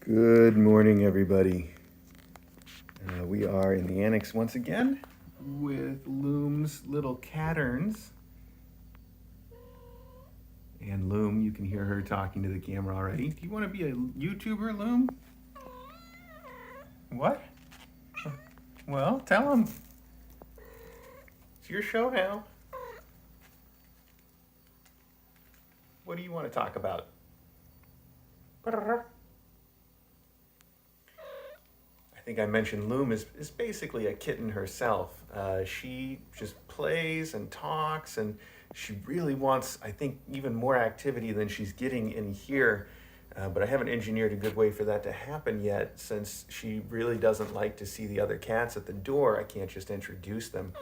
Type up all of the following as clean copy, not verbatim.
Good morning, everybody. We are in the annex once again with Loom's little catterns. And Loom, you can hear her talking to the camera already. Do you want to be a YouTuber, Loom? What? Well, tell them. It's your show now. What do you want to talk about? I think I mentioned Loom is basically a kitten herself. She just plays and talks, and she really wants, I think, even more activity than she's getting in here. But I haven't engineered a good way for that to happen yet, since she really doesn't like to see the other cats at the door. I can't just introduce them.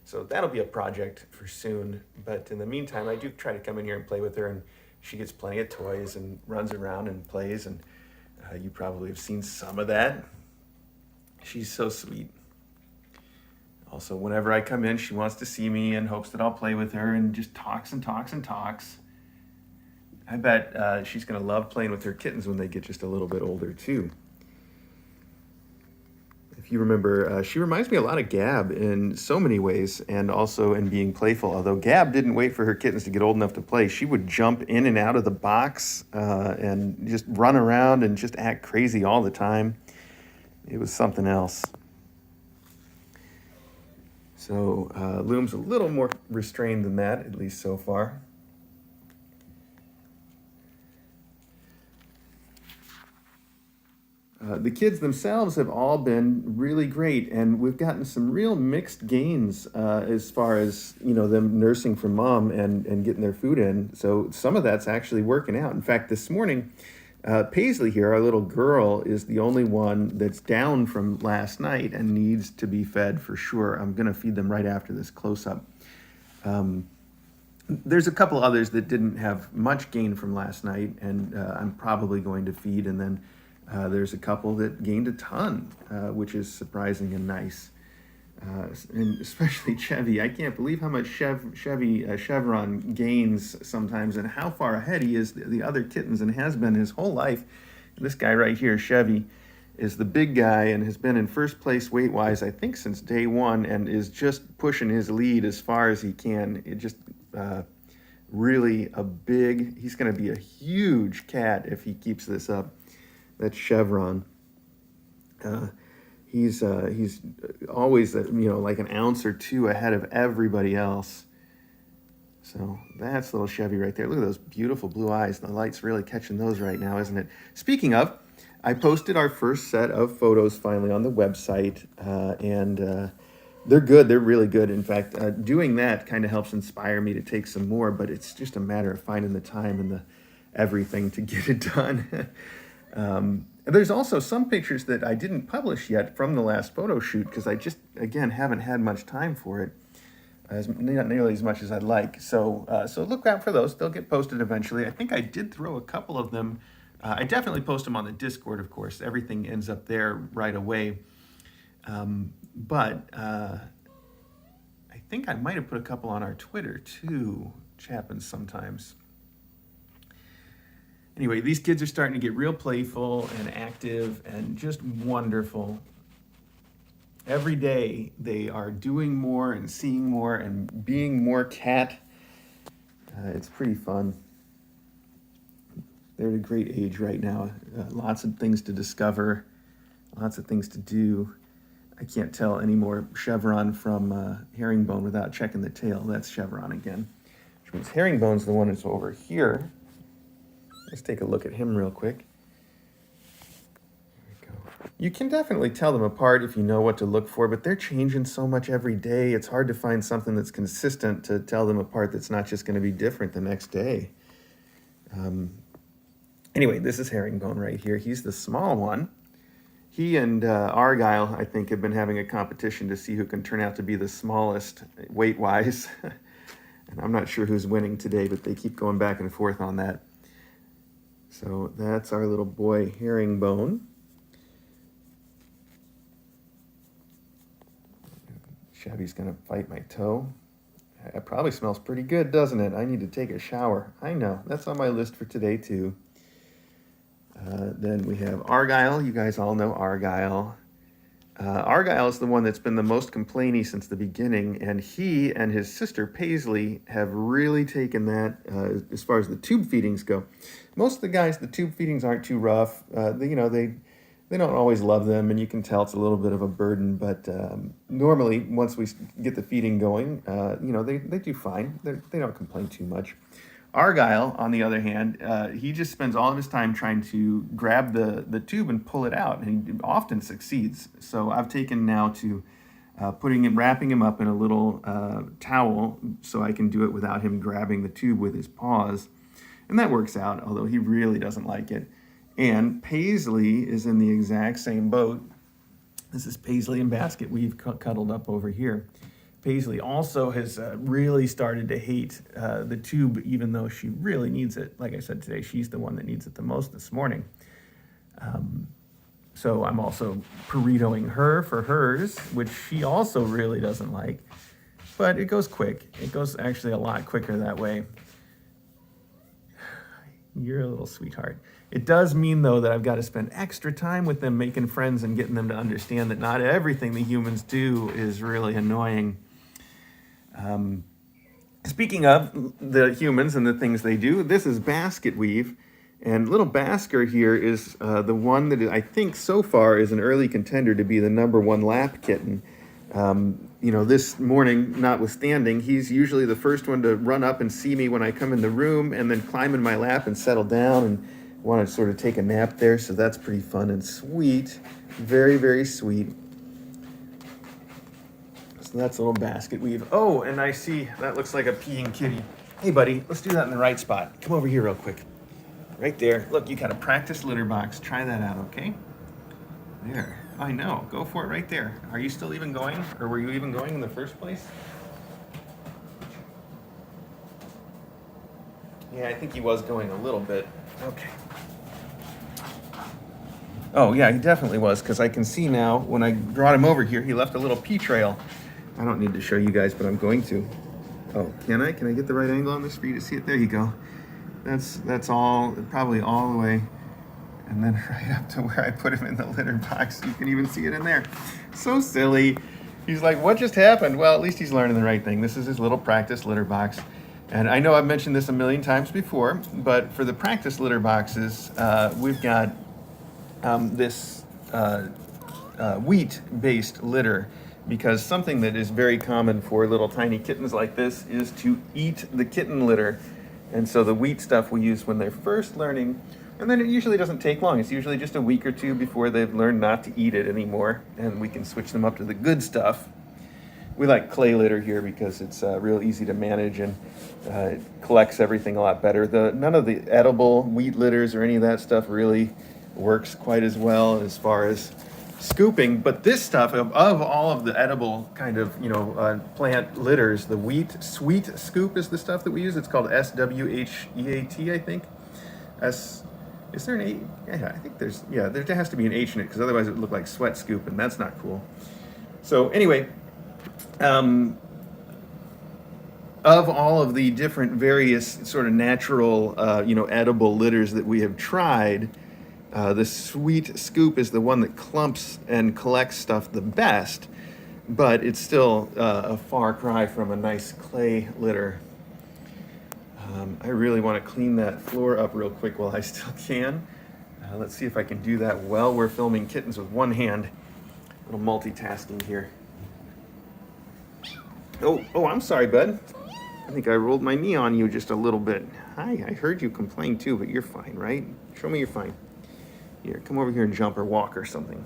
So that'll be a project for soon. But in the meantime, I do try to come in here and play with her, and she gets plenty of toys and runs around and plays, and you probably have seen some of that. She's so sweet. Also, whenever I come in, she wants to see me and hopes that I'll play with her and just talks and talks and talks. I bet she's going to love playing with her kittens when they get just a little bit older, too. If you remember, she reminds me a lot of Gab in so many ways, and also in being playful. Although Gab didn't wait for her kittens to get old enough to play. She would jump in and out of the box and just run around and just act crazy all the time. It was something else. So Loom's a little more restrained than that, at least so far. The kids themselves have all been really great, and we've gotten some real mixed gains as far as, them nursing from mom and getting their food in. So some of that's actually working out. In fact, this morning, Paisley here, our little girl, is the only one that's down from last night and needs to be fed for sure. I'm going to feed them right after this close-up. There's a couple others that didn't have much gain from last night, and I'm probably going to feed, and then there's a couple that gained a ton, which is surprising and nice. And especially Chevy. I can't believe how much Chevron gains sometimes, and how far ahead he is the other kittens, and has been his whole life. This guy right here, Chevy, is the big guy and has been in first place weight-wise, I think, since day one, and is just pushing his lead as far as he can. It just really he's going to be a huge cat if he keeps this up. That's Chevron. He's always, like an ounce or two ahead of everybody else. So that's little Chevy right there. Look at those beautiful blue eyes. The light's really catching those right now, isn't it? Speaking of, I posted our first set of photos finally on the website, and they're good. They're really good. In fact, doing that kind of helps inspire me to take some more, but it's just a matter of finding the time and the everything to get it done. There's also some pictures that I didn't publish yet from the last photo shoot because I just, again, haven't had much time for it, not nearly as much as I'd like. So look out for those. They'll get posted eventually. I think I did throw a couple of them. I definitely post them on the Discord, of course. Everything ends up there right away. But I think I might have put a couple on our Twitter, too, which happens sometimes. Anyway, these kids are starting to get real playful and active and just wonderful. Every day they are doing more and seeing more and being more cat. It's pretty fun. They're at a great age right now. Lots of things to discover, lots of things to do. I can't tell any more Chevron from Herringbone without checking the tail. That's Chevron again, which means Herringbone's the one that's over here. Let's take a look at him real quick. There we go. You can definitely tell them apart if you know what to look for, but they're changing so much every day. It's hard to find something that's consistent to tell them apart that's not just going to be different the next day. Anyway, this is Herringbone right here. He's the small one. He and Argyle, I think, have been having a competition to see who can turn out to be the smallest weight-wise. And I'm not sure who's winning today, but they keep going back and forth on that. So that's our little boy, Herringbone. Chevy's going to bite my toe. It probably smells pretty good, doesn't it? I need to take a shower. I know. That's on my list for today, too. Then we have Argyle. You guys all know Argyle. Argyle is the one that's been the most complainy since the beginning, and he and his sister Paisley have really taken that as far as the tube feedings go. Most of the guys, the tube feedings aren't too rough. They don't always love them, and you can tell it's a little bit of a burden. But normally, once we get the feeding going, they do fine. They don't complain too much. Argyle, on the other hand, he just spends all of his time trying to grab the tube and pull it out, and he often succeeds. So I've taken now to wrapping him up in a little towel so I can do it without him grabbing the tube with his paws. And that works out, although he really doesn't like it. And Paisley is in the exact same boat. This is Paisley and Basket Weave cuddled up over here. Paisley also has really started to hate the tube, even though she really needs it. Like I said today, she's the one that needs it the most this morning. So I'm also burritoing her for hers, which she also really doesn't like. But it goes quick. It goes actually a lot quicker that way. You're a little sweetheart. It does mean, though, that I've got to spend extra time with them making friends and getting them to understand that not everything the humans do is really annoying. Speaking of the humans and the things they do, this is Basket Weave. And little Basker here is the one that I think so far is an early contender to be the #1 lap kitten. This morning, notwithstanding, he's usually the first one to run up and see me when I come in the room and then climb in my lap and settle down and want to sort of take a nap there. So that's pretty fun and sweet. Very, very sweet. So that's a little Basket Weave. Oh, and I see that looks like a peeing kitty. Hey, buddy, let's do that in the right spot. Come over here real quick. Right there. Look, you got a practice litter box. Try that out, okay? There. I know. Go for it right there. Are you still even going? Or were you even going in the first place? Yeah, I think he was going a little bit. Okay. Oh, yeah, he definitely was, because I can see now when I brought him over here, he left a little pee trail. I don't need to show you guys, but I'm going to. Oh, can I? Can I get the right angle on this for you to see it? There you go. That's all, probably all the way. And then right up to where I put him in the litter box. You can even see it in there. So silly. He's like, what just happened? Well, at least he's learning the right thing. This is his little practice litter box. And I know I've mentioned this a million times before, but for the practice litter boxes, we've got this wheat-based litter, because something that is very common for little tiny kittens like this is to eat the kitten litter. And so the wheat stuff we use when they're first learning, and then it usually doesn't take long. It's usually just a week or two before they've learned not to eat it anymore, and we can switch them up to the good stuff. We like clay litter here because it's real easy to manage, and it collects everything a lot better. None of the edible wheat litters or any of that stuff really works quite as well as far as scooping, but this stuff, of all of the edible kind of plant litters, the wheat sweet scoop is the stuff that we use. It's called SWHEAT, I think. Is there an A? Yeah, I think there has to be an H in it, because otherwise it would look like sweat scoop, and that's not cool. So anyway, of all of the different various sort of natural edible litters that we have tried, the sweet scoop is the one that clumps and collects stuff the best, but it's still a far cry from a nice clay litter. I really want to clean that floor up real quick while I still can. Let's see if I can do that while we're filming kittens with one hand. A little multitasking here. Oh, I'm sorry, bud. I think I rolled my knee on you just a little bit. Hi, I heard you complain too, but you're fine, right? Show me you're fine. Here, come over here and jump or walk or something.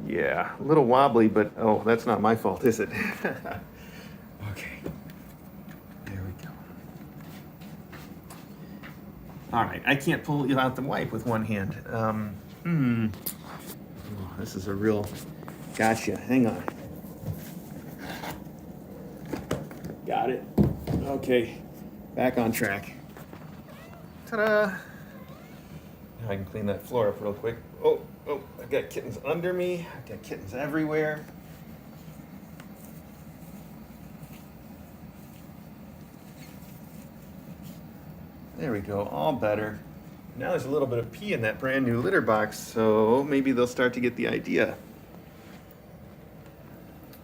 Yeah, a little wobbly, but oh, that's not my fault, is it? Okay. There we go. All right, I can't pull you out the wipe with one hand. Oh, this is a real gotcha. Hang on. Got it. Okay, back on track. Ta-da! Now I can clean that floor up real quick. Oh, I've got kittens under me. I've got kittens everywhere. There we go, all better. Now there's a little bit of pee in that brand new litter box, so maybe they'll start to get the idea.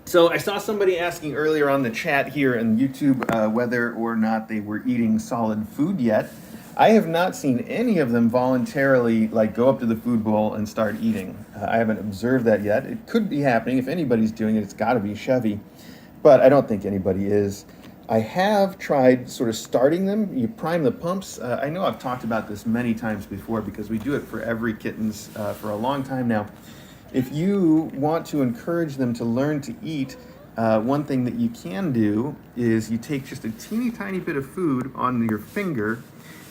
So I saw somebody asking earlier on the chat here on YouTube whether or not they were eating solid food yet. I have not seen any of them voluntarily like go up to the food bowl and start eating. I haven't observed that yet. It could be happening. If anybody's doing it, it's got to be Chevy, but I don't think anybody is. I have tried sort of starting them. You prime the pumps. I know I've talked about this many times before because we do it for every kittens for a long time now. If you want to encourage them to learn to eat, one thing that you can do is you take just a teeny tiny bit of food on your finger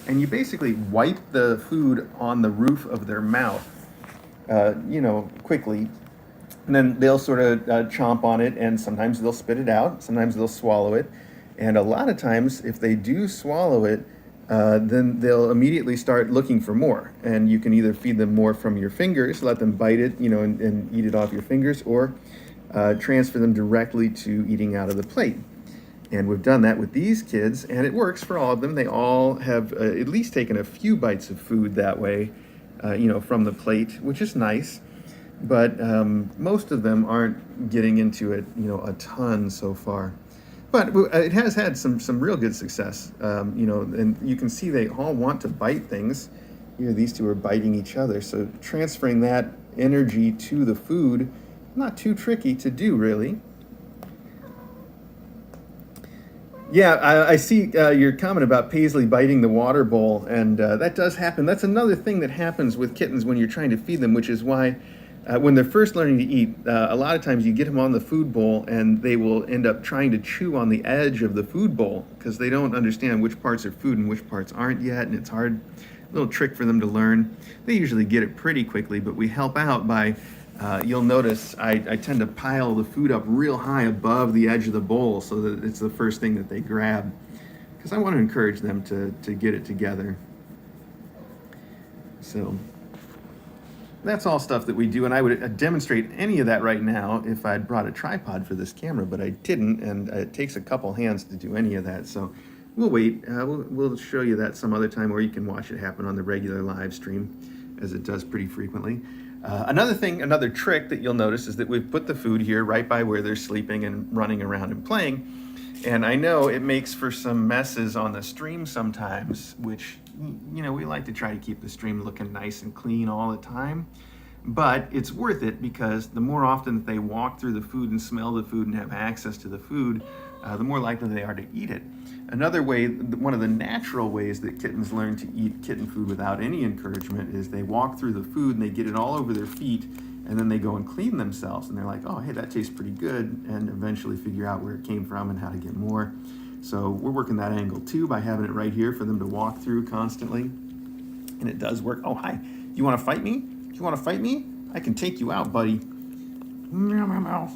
and you basically wipe the food on the roof of their mouth, quickly. And then they'll sort of chomp on it, and sometimes they'll spit it out, sometimes they'll swallow it. And a lot of times, if they do swallow it, then they'll immediately start looking for more. And you can either feed them more from your fingers, let them bite it, and eat it off your fingers, or transfer them directly to eating out of the plate. And we've done that with these kids, and it works for all of them. They all have at least taken a few bites of food that way, from the plate, which is nice. But most of them aren't getting into it, a ton so far. But it has had some real good success, and you can see they all want to bite things. Here, these two are biting each other. So transferring that energy to the food, not too tricky to do, really. Yeah, I see your comment about Paisley biting the water bowl, and that does happen. That's another thing that happens with kittens when you're trying to feed them, which is why when they're first learning to eat, a lot of times you get them on the food bowl and they will end up trying to chew on the edge of the food bowl because they don't understand which parts are food and which parts aren't yet, and it's hard, a little trick for them to learn. They usually get it pretty quickly, but we help out by, you'll notice I tend to pile the food up real high above the edge of the bowl so that it's the first thing that they grab, because I want to encourage them to get it together. So that's all stuff that we do, and I would demonstrate any of that right now if I'd brought a tripod for this camera, but I didn't, and it takes a couple hands to do any of that, so we'll wait. We'll show you that some other time, or you can watch it happen on the regular live stream, as it does pretty frequently. Another trick that you'll notice is that we've put the food here right by where they're sleeping and running around and playing. And I know it makes for some messes on the stream sometimes, which, we like to try to keep the stream looking nice and clean all the time. But it's worth it because the more often that they walk through the food and smell the food and have access to the food, the more likely they are to eat it. Another way, one of the natural ways that kittens learn to eat kitten food without any encouragement is they walk through the food and they get it all over their feet, and then they go and clean themselves, and they're like, oh, hey, that tastes pretty good, and eventually figure out where it came from and how to get more. So we're working that angle too by having it right here for them to walk through constantly, and it does work. Oh, hi, you want to fight me? Do you want to fight me? I can take you out, buddy. Meow, meow, meow.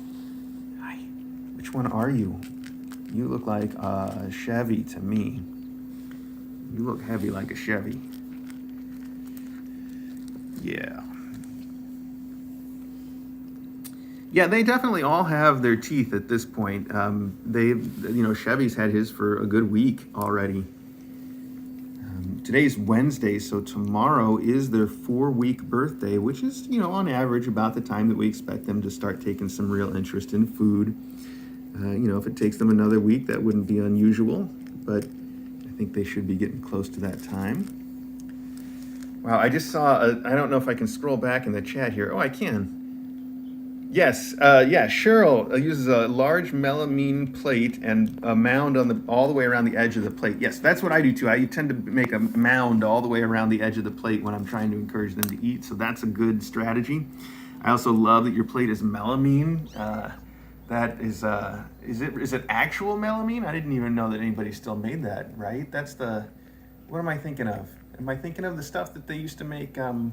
Hi, which one are you? You look like a Chevy to me. You look heavy like a Chevy. Yeah. Yeah, they definitely all have their teeth at this point. Chevy's had his for a good week already. Today's Wednesday, so tomorrow is their 4-week birthday, which is, on average about the time that we expect them to start taking some real interest in food. If it takes them another week, that wouldn't be unusual, but I think they should be getting close to that time. Wow, I just saw, I don't know if I can scroll back in the chat here. Oh, I can. Yes, Cheryl uses a large melamine plate and a mound all the way around the edge of the plate. Yes, that's what I do too. I tend to make a mound all the way around the edge of the plate when I'm trying to encourage them to eat, so that's a good strategy. I also love that your plate is melamine. That is it actual melamine? I didn't even know that anybody still made that, right? That's what am I thinking of? Am I thinking of the stuff that they used to make, the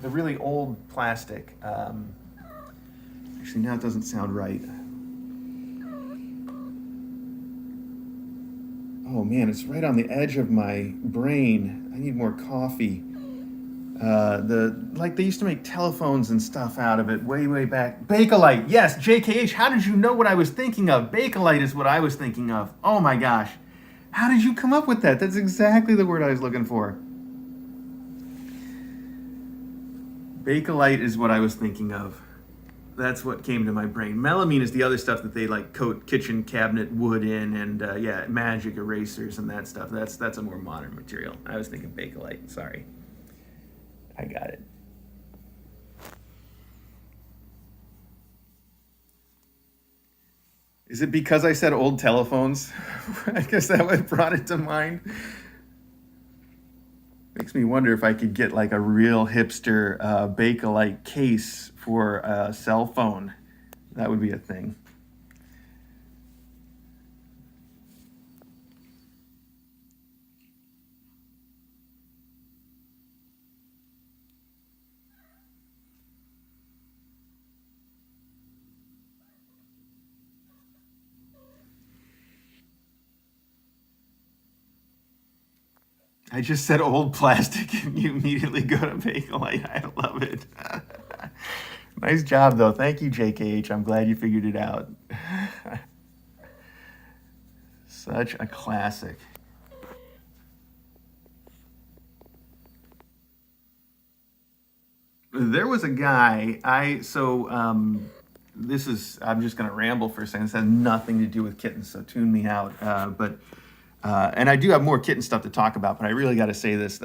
really old plastic? Actually, now it doesn't sound right. Oh man, it's right on the edge of my brain. I need more coffee. They used to make telephones and stuff out of it way back. Bakelite, yes, JKH, how did you know what I was thinking of? Bakelite is what I was thinking of. Oh my gosh. How did you come up with that? That's exactly the word I was looking for. Bakelite is what I was thinking of. That's what came to my brain. Melamine is the other stuff that they like coat kitchen cabinet wood in, and yeah, magic erasers and that stuff. That's a more modern material. I was thinking Bakelite. Sorry, I got it. Is it because I said old telephones? I guess that what brought it to mind. Makes me wonder if I could get like a real hipster Bakelite case for a cell phone. That would be a thing. I just said old plastic and you immediately go to Bakelite. I love it. Nice job, though. Thank you, JKH. I'm glad you figured it out. Such a classic. There was a guy, this is, I'm just going to ramble for a second. This has nothing to do with kittens, so tune me out. And I do have more kitten stuff to talk about, but I really got to say this.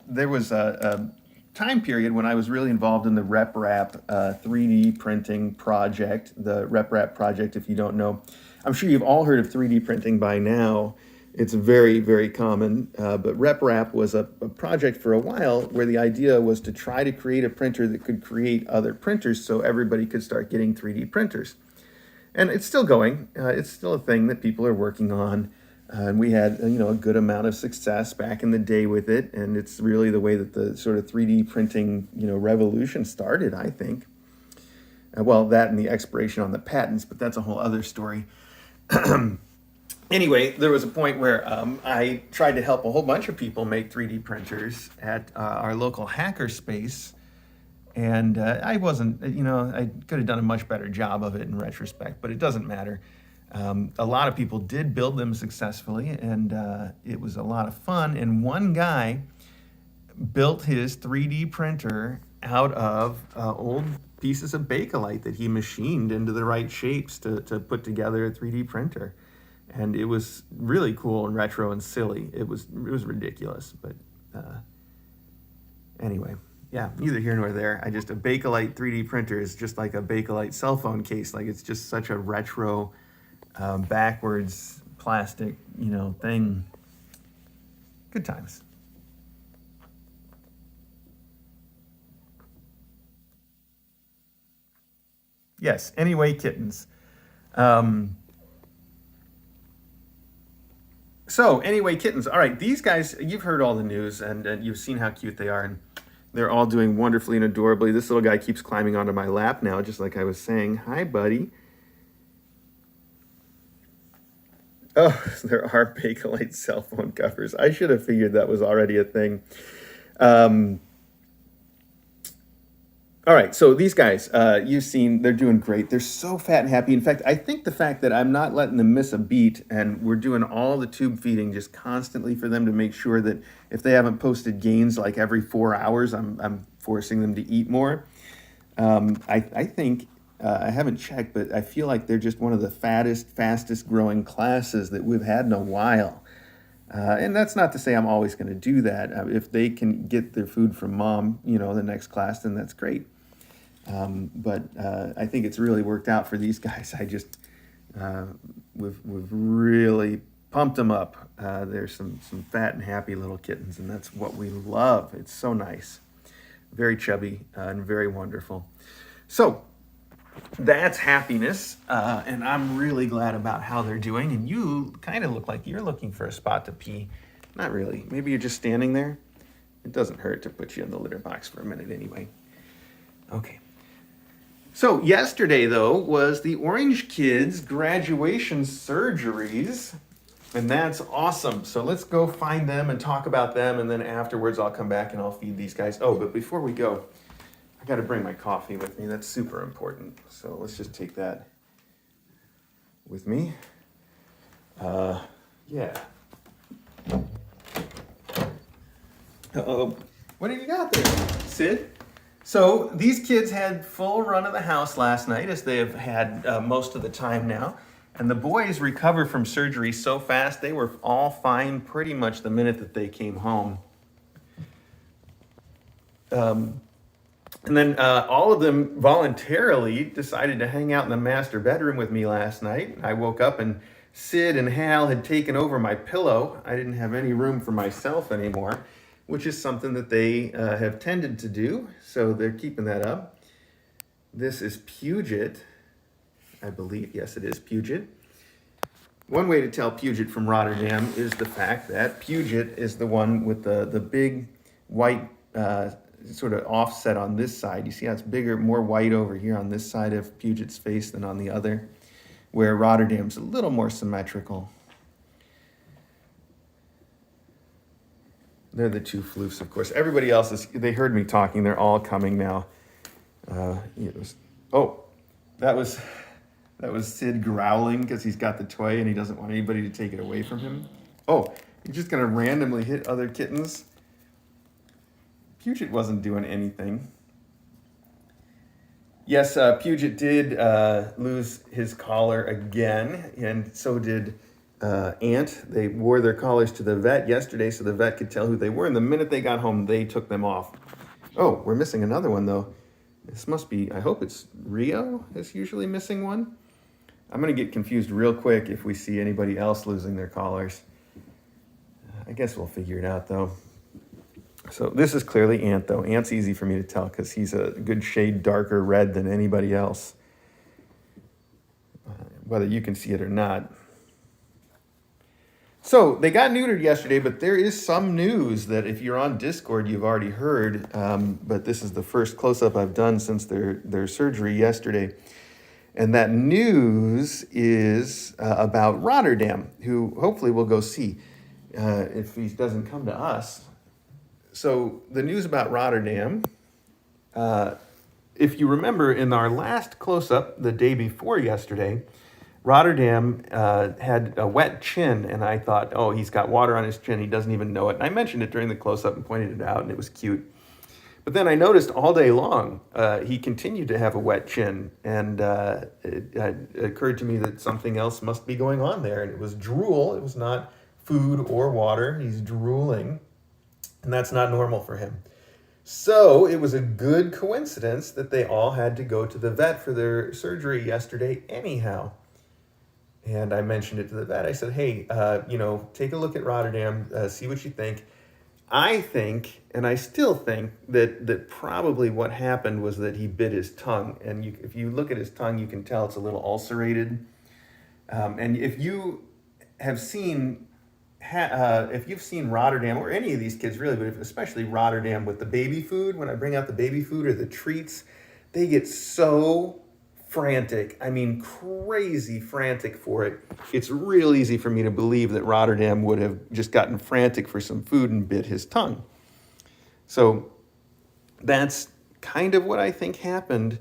There was a time period when I was really involved in the RepRap 3D printing project. The RepRap project, if you don't know, I'm sure you've all heard of 3D printing by now. It's very, very common. But RepRap was a project for a while where the idea was to try to create a printer that could create other printers so everybody could start getting 3D printers. And it's still going. It's still a thing that people are working on. And we had, a good amount of success back in the day with it. And it's really the way that the sort of 3D printing, revolution started, I think. Well, that and the expiration on the patents, but that's a whole other story. Anyway, there was a point where I tried to help a whole bunch of people make 3D printers at our local hackerspace. And I wasn't, I could have done a much better job of it in retrospect, but it doesn't matter. A lot of people did build them successfully, and it was a lot of fun. And one guy built his 3D printer out of old pieces of Bakelite that he machined into the right shapes to put together a 3D printer. And it was really cool and retro and silly. It was ridiculous, but anyway, yeah, neither here nor there. A Bakelite 3D printer is just like a Bakelite cell phone case. Like, it's just such a retro, backwards plastic, thing. Good times. Yes, anyway, kittens. So anyway, kittens. All right, these guys, you've heard all the news and you've seen how cute they are, and they're all doing wonderfully and adorably. This little guy keeps climbing onto my lap now, just like I was saying. Hi, buddy. Oh, there are Bakelite cell phone covers. I should have figured that was already a thing. All right, so these guys, you've seen, they're doing great. They're so fat and happy. In fact, I think the fact that I'm not letting them miss a beat and we're doing all the tube feeding just constantly for them to make sure that if they haven't posted gains like every 4 hours, I'm forcing them to eat more. I think, I haven't checked, but I feel like they're just one of the fattest, fastest growing classes that we've had in a while. And that's not to say I'm always going to do that. If they can get their food from mom, the next class, then that's great. But I think it's really worked out for these guys. We've really pumped them up. There's some fat and happy little kittens, and that's what we love. It's so nice, very chubby and very wonderful. So that's happiness, and I'm really glad about how they're doing. And you kind of look like you're looking for a spot to pee. Not really. Maybe you're just standing there. It doesn't hurt to put you in the litter box for a minute anyway. Okay. So yesterday, though, was the Orange Kids graduation surgeries, and that's awesome. So let's go find them and talk about them, and then afterwards I'll come back and I'll feed these guys. Oh, but before we go, I got to bring my coffee with me. That's super important. So let's just take that with me. Yeah. Uh-oh. What have you got there, Sid? So these kids had full run of the house last night, as they have had most of the time now. And the boys recovered from surgery so fast, they were all fine pretty much the minute that they came home. And then all of them voluntarily decided to hang out in the master bedroom with me last night. I woke up and Sid and Hal had taken over my pillow. I didn't have any room for myself anymore, which is something that they have tended to do. So they're keeping that up. This is Puget, I believe. Yes, it is Puget. One way to tell Puget from Rotterdam is the fact that Puget is the one with the big white sort of offset on this side. You see how it's bigger, more white over here on this side of Puget's face than on the other, where Rotterdam's a little more symmetrical. They're the two floofs, of course. Everybody else they heard me talking. They're all coming now. That was Sid growling because he's got the toy and he doesn't want anybody to take it away from him. Oh, you're just going to randomly hit other kittens? Puget wasn't doing anything. Yes, Puget did lose his collar again, and so did Ant. They wore their collars to the vet yesterday so the vet could tell who they were, and the minute they got home, they took them off. Oh, we're missing another one, though. This must be, I hope it's Rio is usually missing one. I'm going to get confused real quick if we see anybody else losing their collars. I guess we'll figure it out, though. So this is clearly Ant, though. Ant's easy for me to tell because he's a good shade darker red than anybody else, whether you can see it or not. So they got neutered yesterday, but there is some news that if you're on Discord, you've already heard, but this is the first close-up I've done since their surgery yesterday. And that news is about Rotterdam, who hopefully we'll go see if he doesn't come to us. So the news about Rotterdam, if you remember in our last close-up the day before yesterday, Rotterdam had a wet chin, and I thought, oh, he's got water on his chin, he doesn't even know it. And I mentioned it during the close-up and pointed it out, and it was cute. But then I noticed all day long, he continued to have a wet chin, and it occurred to me that something else must be going on there, and it was drool. It was not food or water. He's drooling, and that's not normal for him. So it was a good coincidence that they all had to go to the vet for their surgery yesterday anyhow. And I mentioned it to the vet. I said, hey, take a look at Rotterdam, see what you think. I think, and I still think, that probably what happened was that he bit his tongue. And if you look at his tongue, you can tell it's a little ulcerated. And if you have seen, if you've seen Rotterdam, or any of these kids really, but especially Rotterdam with the baby food, when I bring out the baby food or the treats, they get so frantic. I mean, crazy frantic for it. It's real easy for me to believe that Rotterdam would have just gotten frantic for some food and bit his tongue. So that's kind of what I think happened.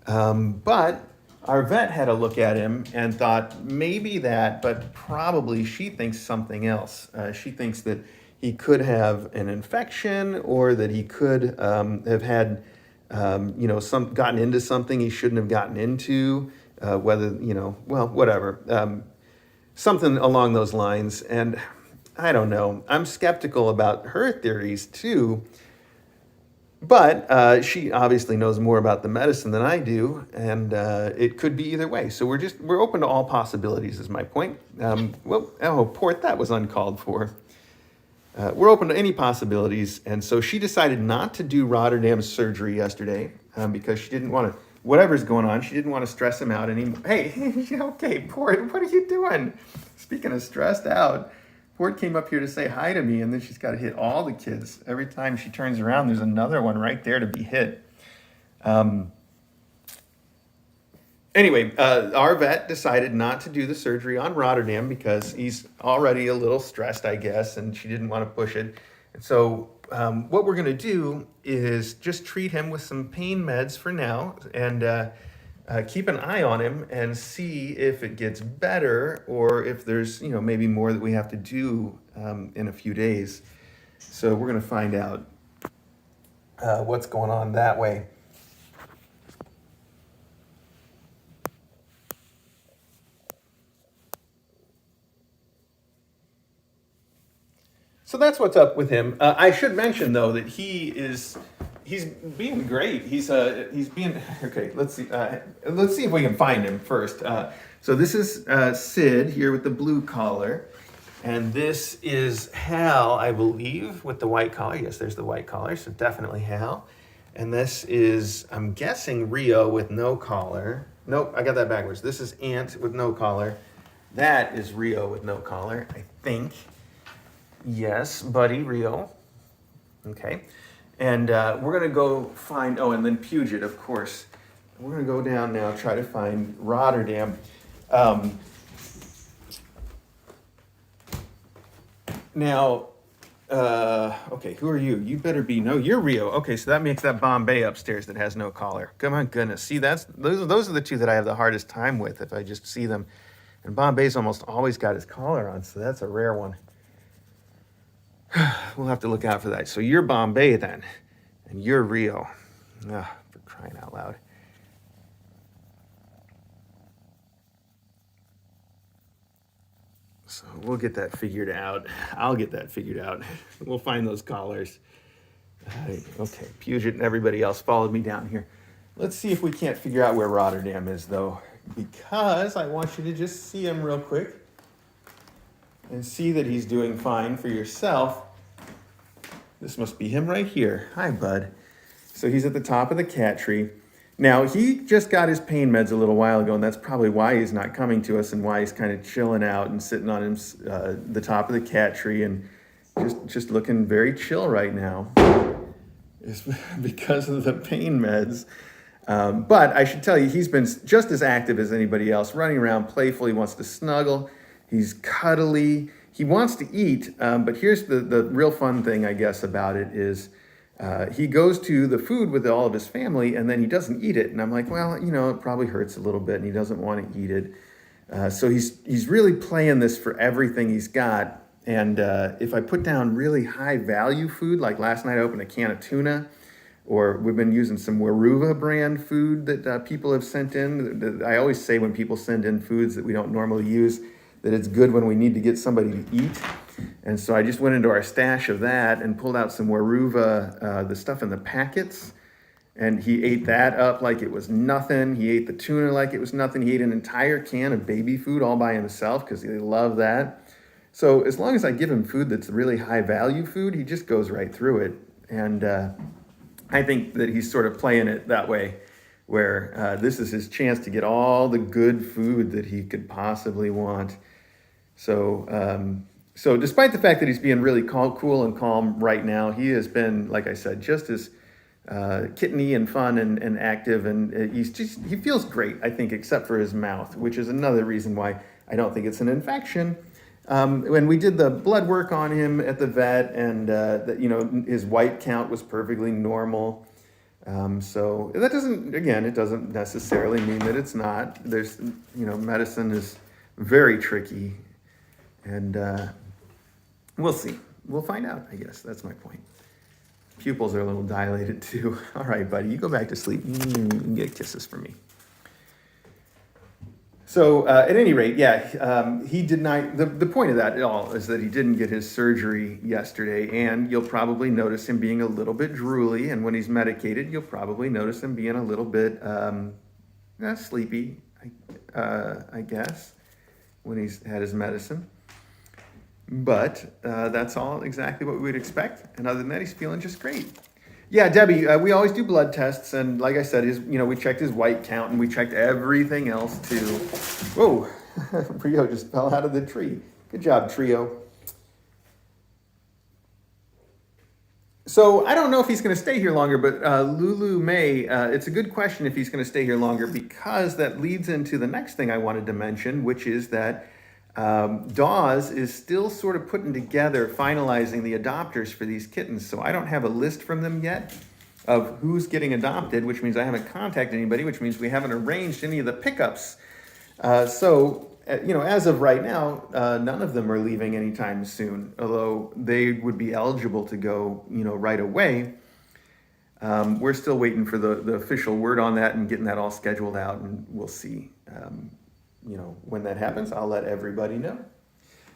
But our vet had a look at him and thought maybe that, but probably she thinks something else. She thinks that he could have an infection, or that he could have had gotten into something he shouldn't have gotten into, whatever. Something along those lines. And I don't know. I'm skeptical about her theories too. But she obviously knows more about the medicine than I do, and it could be either way. So we're open to all possibilities is my point. Port, that was uncalled for. We're open to any possibilities, and so she decided not to do Rotterdam's surgery yesterday because she didn't want to, whatever's going on, she didn't want to stress him out anymore. Hey, okay, Port, what are you doing? Speaking of stressed out, Port came up here to say hi to me, and then she's got to hit all the kids. Every time she turns around, there's another one right there to be hit. Anyway, our vet decided not to do the surgery on Rotterdam because he's already a little stressed, I guess, and she didn't want to push it. And so what we're going to do is just treat him with some pain meds for now. And keep an eye on him and see if it gets better or if there's, maybe more that we have to do in a few days. So we're going to find out what's going on that way. So that's what's up with him. I should mention though that he's being great. He's being okay. Let's see if we can find him first. So this is Sid here with the blue collar, and this is Hal, I believe, with the white collar. Yes, there's the white collar, so definitely Hal. And this is, I'm guessing, Rio with no collar. Nope, I got that backwards. This is Ant with no collar. That is Rio with no collar, I think. Yes, Buddy, Rio. Okay. And we're going to go find, and then Puget, of course. We're going to go down now, try to find Rotterdam. Now, okay, who are you? You better be, no, you're Rio. Okay, so that makes that Bombay upstairs that has no collar. Come on, goodness. See, those are the two that I have the hardest time with if I just see them. And Bombay's almost always got his collar on, so that's a rare one. We'll have to look out for that. So you're Bombay then, and you're Rio. For crying out loud. So we'll get that figured out. I'll get that figured out. We'll find those collars. Okay, Puget and everybody else followed me down here. Let's see if we can't figure out where Rotterdam is, though, because I want you to just see him real quick and see that he's doing fine for yourself. This must be him right here. Hi, bud. So he's at the top of the cat tree. Now, he just got his pain meds a little while ago, and that's probably why he's not coming to us and why he's kind of chilling out and sitting on the top of the cat tree and just looking very chill right now. It's because of the pain meds. But I should tell you, he's been just as active as anybody else, running around playful. He wants to snuggle. He's cuddly. He wants to eat, but here's the real fun thing, I guess, about it is he goes to the food with all of his family, and then he doesn't eat it. And I'm like, well, it probably hurts a little bit, and he doesn't want to eat it. So he's really playing this for everything he's got. And if I put down really high-value food, like last night I opened a can of tuna, or we've been using some Waruva brand food that people have sent in. I always say when people send in foods that we don't normally use, that it's good when we need to get somebody to eat. And so I just went into our stash of that and pulled out some Waruva, the stuff in the packets. And he ate that up like it was nothing. He ate the tuna like it was nothing. He ate an entire can of baby food all by himself because they love that. So as long as I give him food that's really high value food, he just goes right through it. And I think that he's sort of playing it that way, where this is his chance to get all the good food that he could possibly want. So despite the fact that he's being really cool and calm right now, he has been, like I said, just as kitteny and fun and active, and he feels great, I think, except for his mouth, which is another reason why I don't think it's an infection. When we did the blood work on him at the vet, and his white count was perfectly normal. So that it doesn't necessarily mean that it's not. There's, medicine is very tricky, and we'll see. We'll find out, I guess. That's my point. Pupils are a little dilated too. All right, buddy, you go back to sleep. You can get kisses from me. So at any rate, he denied, the point of that at all is that he didn't get his surgery yesterday, and you'll probably notice him being a little bit drooly, and when he's medicated, you'll probably notice him being a little bit sleepy, I guess, when he's had his medicine. But that's all exactly what we would expect, and other than that, he's feeling just great. Yeah, Debbie, we always do blood tests, and like I said, we checked his white count, and we checked everything else too. Whoa, Rio just fell out of the tree. Good job, Trio. So I don't know if he's going to stay here longer, but Lulu May, it's a good question if he's going to stay here longer, because that leads into the next thing I wanted to mention, which is that Dawes is still sort of putting together, finalizing the adopters for these kittens. So I don't have a list from them yet, of who's getting adopted, which means I haven't contacted anybody, which means we haven't arranged any of the pickups. As of right now, none of them are leaving anytime soon, although they would be eligible to go, right away. We're still waiting for the official word on that and getting that all scheduled out, and we'll see. When that happens, I'll let everybody know.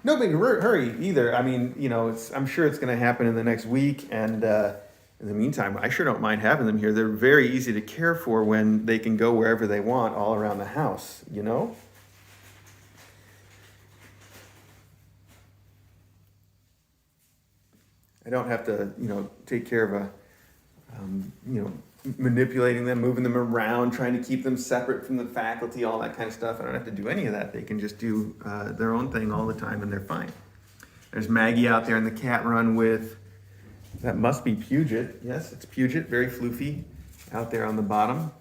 No big hurry either. I mean, I'm sure it's going to happen in the next week, and in the meantime, I sure don't mind having them here. They're very easy to care for when they can go wherever they want all around the house, I don't have to, take care of manipulating them, moving them around, trying to keep them separate from the faculty, all that kind of stuff. I don't have to do any of that. They can just do their own thing all the time, and they're fine. There's Maggie out there in the cat run with, that must be Puget. Yes, it's Puget, very floofy out there on the bottom.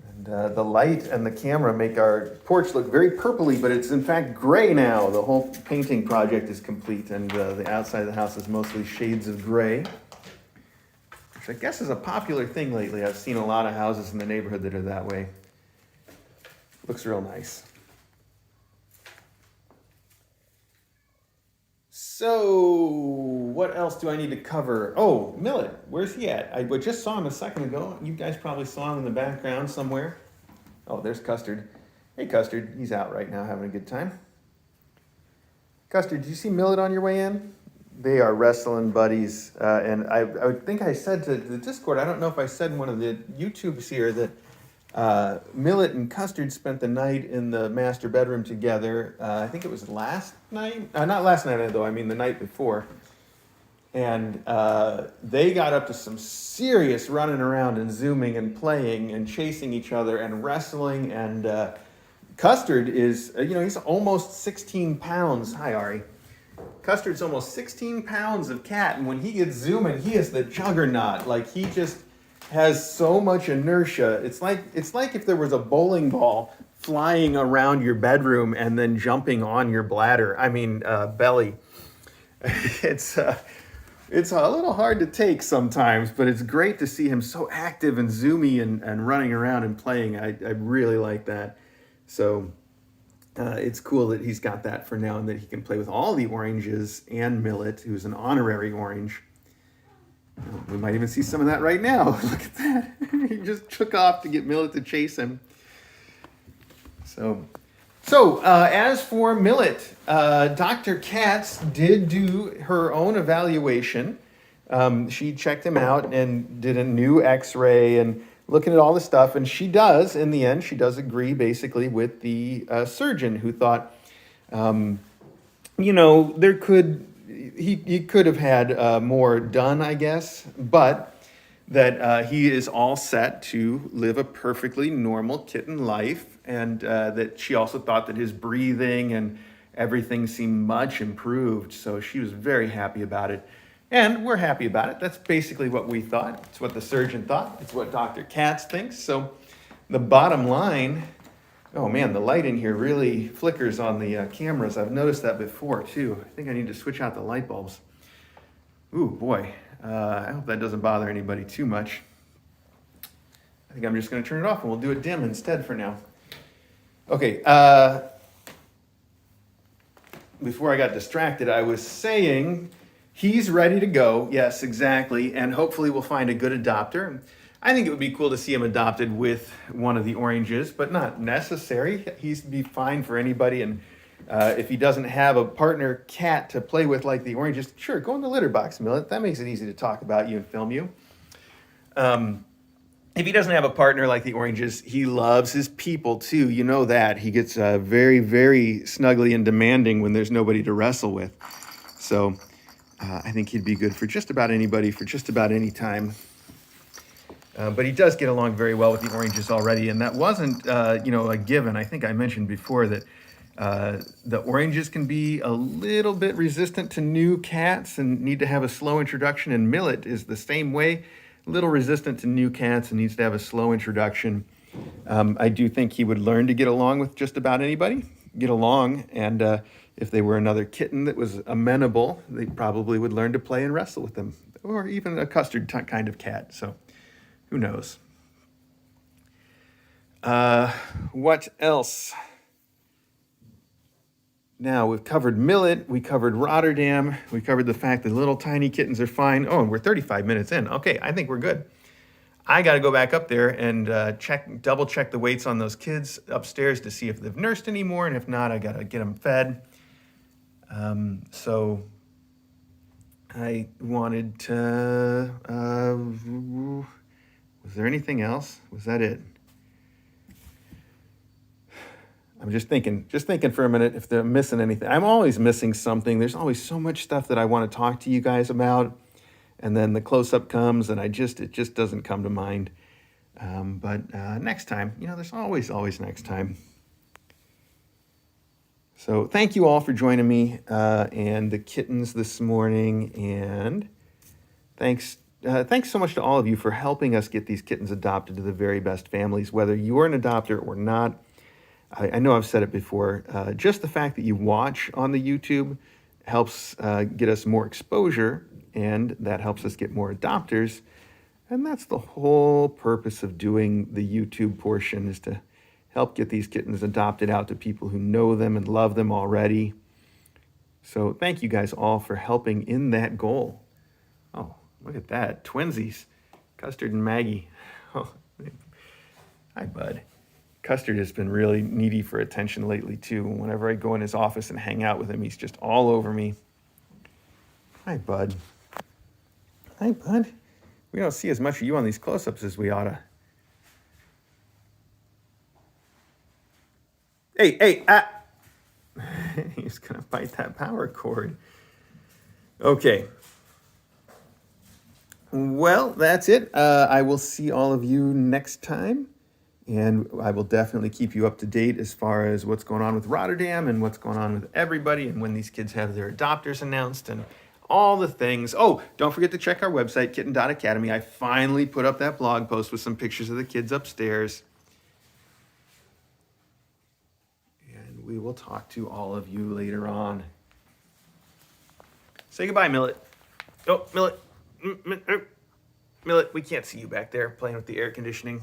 And the light and the camera make our porch look very purpley, but it's in fact gray now. The whole painting project is complete, and the outside of the house is mostly shades of gray, which I guess is a popular thing lately. I've seen a lot of houses in the neighborhood that are that way. Looks real nice. So, what else do I need to cover? Oh, Millet, where's he at? I just saw him a second ago. You guys probably saw him in the background somewhere. Oh, there's Custard. Hey, Custard, he's out right now having a good time. Custard, did you see Millet on your way in? They are wrestling buddies. And I think I said to the Discord, I don't know if I said in one of the YouTubes here that Millet and Custard spent the night in the master bedroom together. I think it was last night. Not last night, though. I mean the night before. And they got up to some serious running around and zooming and playing and chasing each other and wrestling. And Custard is, he's almost 16 pounds. Hi, Ari. Custard's almost 16 pounds of cat. And when he gets zooming, he is the juggernaut. Like, he just has so much inertia. It's like if there was a bowling ball flying around your bedroom and then jumping on your bladder. I mean, belly. It's a little hard to take sometimes, but it's great to see him so active and zoomy and running around and playing. I really like that. So it's cool that he's got that for now and that he can play with all the oranges and Millet, who's an honorary orange. We might even see some of that right now. Look at that. He just took off to get Millet to chase him. So as for Millet, Dr. Katz did do her own evaluation. She checked him out and did a new x-ray and looking at all the stuff. And she does, in the end, agree basically with the surgeon who thought, he could have had more done, I guess, but that he is all set to live a perfectly normal kitten life, and that she also thought that his breathing and everything seemed much improved, so she was very happy about it. And we're happy about it. That's basically what we thought. It's what the surgeon thought. It's what Dr. Katz thinks. So the bottom line, oh man, the light in here really flickers on the cameras. I've noticed that before too. I think I need to switch out the light bulbs. Ooh, boy. I hope that doesn't bother anybody too much. I think I'm just going to turn it off and we'll do it dim instead for now. Okay. Before I got distracted, I was saying he's ready to go. Yes, exactly. And hopefully we'll find a good adopter. I think it would be cool to see him adopted with one of the oranges, but not necessary. He'd be fine for anybody. And if he doesn't have a partner cat to play with like the oranges, sure, go in the litter box, Millet. That makes it easy to talk about you and film you. If he doesn't have a partner like the oranges, he loves his people too. You know that. He gets very, very snuggly and demanding when there's nobody to wrestle with. So I think he'd be good for just about anybody for just about any time. But he does get along very well with the oranges already, and that wasn't, a given. I think I mentioned before that the oranges can be a little bit resistant to new cats and need to have a slow introduction, and Millet is the same way, a little resistant to new cats and needs to have a slow introduction. I do think he would learn to get along with just about anybody, and if they were another kitten that was amenable, they probably would learn to play and wrestle with them, or even a custard kind of cat. So who knows? What else? Now, we've covered Millet, we covered Rotterdam, we covered the fact that little tiny kittens are fine. Oh, and we're 35 minutes in. Okay, I think we're good. I got to go back up there and double check the weights on those kids upstairs to see if they've nursed anymore, and if not, I got to get them fed. So I wanted to, was there anything else? Was that it? I'm just thinking for a minute if they're missing anything. I'm always missing something. There's always so much stuff that I want to talk to you guys about. And then the close-up comes and it just doesn't come to mind. But next time, there's always next time. So thank you all for joining me and the kittens this morning. And thanks so much to all of you for helping us get these kittens adopted to the very best families, whether you're an adopter or not. I know I've said it before, just the fact that you watch on the YouTube helps get us more exposure, and that helps us get more adopters. And that's the whole purpose of doing the YouTube portion, is to help get these kittens adopted out to people who know them and love them already. So thank you guys all for helping in that goal. Oh, look at that, twinsies, Custard and Maggie. Oh, hi, bud. Custard has been really needy for attention lately, too. Whenever I go in his office and hang out with him, he's just all over me. Hi, bud. Hi, bud. We don't see as much of you on these close-ups as we oughta. Hey, ah! He's gonna bite that power cord. Okay. Well, that's it. I will see all of you next time. And I will definitely keep you up to date as far as what's going on with Rotterdam and what's going on with everybody, and when these kids have their adopters announced and all the things. Oh, don't forget to check our website, kitten.academy. I finally put up that blog post with some pictures of the kids upstairs. And we will talk to all of you later on. Say goodbye, Millet. Oh, Millet. Millet, we can't see you back there playing with the air conditioning.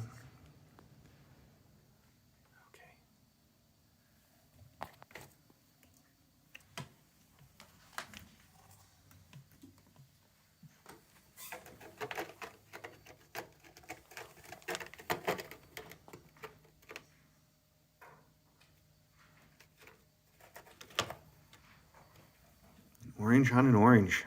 Orange on an orange.